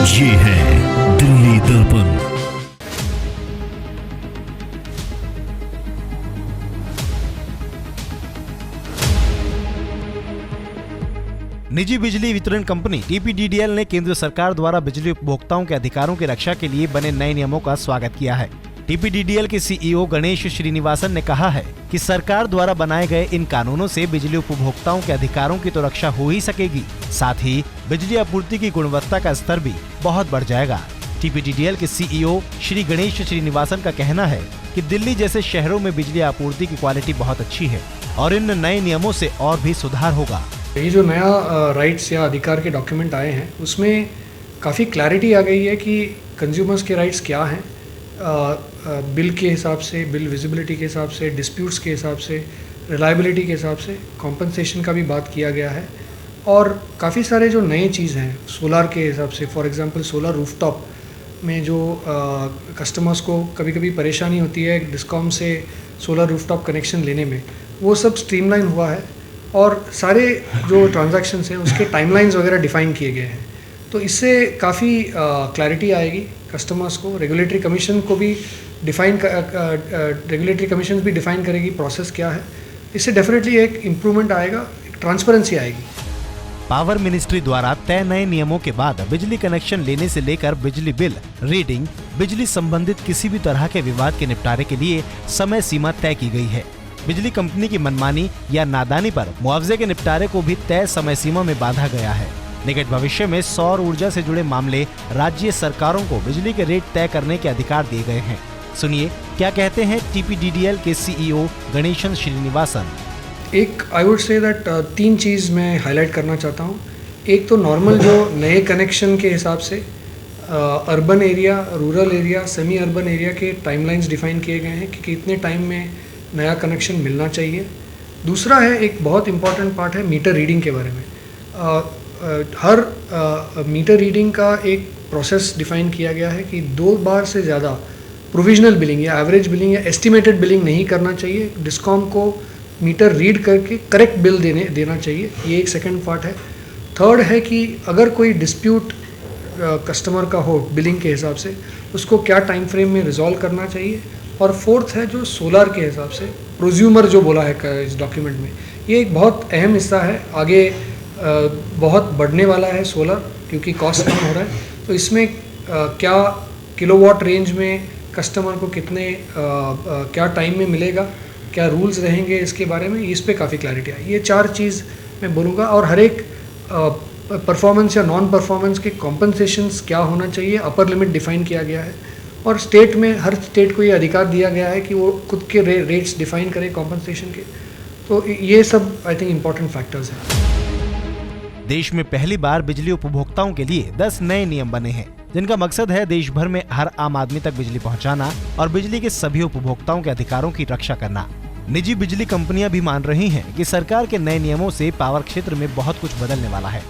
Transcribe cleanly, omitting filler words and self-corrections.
ये है दिल्ली दर्पण। निजी बिजली वितरण कंपनी टीपीडीडीएल ने केंद्र सरकार द्वारा बिजली उपभोक्ताओं के अधिकारों की रक्षा के लिए बने नए नियमों का स्वागत किया है। टीपीडीडीएल के सीईओ गणेश श्रीनिवासन ने कहा है कि सरकार द्वारा बनाए गए इन कानूनों से बिजली उपभोक्ताओं के अधिकारों की तो रक्षा हो ही सकेगी, साथ ही बिजली आपूर्ति की गुणवत्ता का स्तर भी बहुत बढ़ जाएगा। टीपीडीडीएल के सीईओ श्री गणेश श्रीनिवासन का कहना है कि दिल्ली जैसे शहरों में बिजली आपूर्ति की क्वालिटी बहुत अच्छी है और इन नए नियमों से और भी सुधार होगा। ये जो नया राइट्स या अधिकार के डॉक्यूमेंट आए हैं उसमें काफ़ी क्लैरिटी आ गई है कि कंज्यूमर्स के राइट्स क्या हैं, बिल के हिसाब से, बिल विजिबिलिटी के हिसाब से, डिस्प्यूट्स के हिसाब से, रिलायबिलिटी के हिसाब से, कॉम्पनसेशन का भी बात किया गया है। और काफ़ी सारे जो नए चीज़ हैं सोलार के हिसाब से, फॉर एग्जांपल सोलर रूफटॉप में जो कस्टमर्स को कभी कभी परेशानी होती है डिस्कॉम से सोलर रूफटॉप कनेक्शन लेने में, वो सब स्ट्रीमलाइन हुआ है और सारे जो ट्रांजैक्शंस हैं उसके टाइमलाइंस वगैरह डिफ़ाइन किए गए हैं। तो इससे काफ़ी क्लैरिटी आएगी कस्टमर्स को। रेगुलेटरी कमीशन को भी रेगुलेटरी कमीशन भी डिफ़ाइन करेगी प्रोसेस क्या है। इससे डेफिनेटली एक इम्प्रूवमेंट आएगा, एक ट्रांसपेरेंसी आएगी। पावर मिनिस्ट्री द्वारा तय नए नियमों के बाद बिजली कनेक्शन लेने से लेकर बिजली बिल रीडिंग, बिजली संबंधित किसी भी तरह के विवाद के निपटारे के लिए समय सीमा तय की गई है। बिजली कंपनी की मनमानी या नादानी पर मुआवजे के निपटारे को भी तय समय सीमा में बांधा गया है। निकट भविष्य में सौर ऊर्जा से जुड़े मामले राज्य सरकारों को बिजली के रेट तय करने के अधिकार दिए गए हैं। सुनिए क्या कहते हैं टीपीडीडीएल के सीईओ गणेशन श्रीनिवासन। एक आई वुड से दैट 3 चीज़ मैं हाईलाइट करना चाहता हूँ। एक तो नॉर्मल जो नए कनेक्शन के हिसाब से urban area, rural area, semi urban area के टाइमलाइंस डिफाइन किए गए हैं कि कितने टाइम में नया कनेक्शन मिलना चाहिए। दूसरा है, एक बहुत इंपॉर्टेंट पार्ट है मीटर रीडिंग के बारे में। हर मीटर रीडिंग का एक प्रोसेस डिफाइन किया गया है कि 2 बार से ज़्यादा प्रोविजनल बिलिंग या एवरेज बिलिंग या एस्टिमेटेड बिलिंग नहीं करना चाहिए। डिस्कॉम को मीटर रीड करके करेक्ट बिल देना चाहिए। ये एक सेकंड पार्ट है। थर्ड है कि अगर कोई डिस्प्यूट कस्टमर का हो बिलिंग के हिसाब से, उसको क्या टाइम फ्रेम में रिजॉल्व करना चाहिए। और फोर्थ है जो सोलर के हिसाब से प्रोज्यूमर जो बोला है इस डॉक्यूमेंट में, ये एक बहुत अहम हिस्सा है। आगे बहुत बढ़ने वाला है सोलर, क्योंकि कॉस्ट कम हो रहा है। तो इसमें क्या किलोवाट रेंज में कस्टमर को कितने क्या टाइम में मिलेगा, क्या रूल्स रहेंगे, इसके बारे में इस पे काफ़ी क्लैरिटी आई। ये 4 चीज़ मैं बोलूँगा। और हर एक परफॉर्मेंस या नॉन परफॉर्मेंस के कॉम्पनसेशंस क्या होना चाहिए, अपर लिमिट डिफाइन किया गया है। और स्टेट में हर स्टेट को ये अधिकार दिया गया है कि वो खुद के रेट्स डिफाइन करे कॉम्पनसेशन के। तो ये सब आई थिंक इम्पोर्टेंट फैक्टर्स हैं। देश में पहली बार बिजली उपभोक्ताओं के लिए 10 नए नियम बने हैं, जिनका मकसद है देश भर में हर आम आदमी तक बिजली पहुंचाना और बिजली के सभी उपभोक्ताओं के अधिकारों की रक्षा करना। निजी बिजली कंपनियां भी मान रही हैं कि सरकार के नए नियमों से पावर क्षेत्र में बहुत कुछ बदलने वाला है।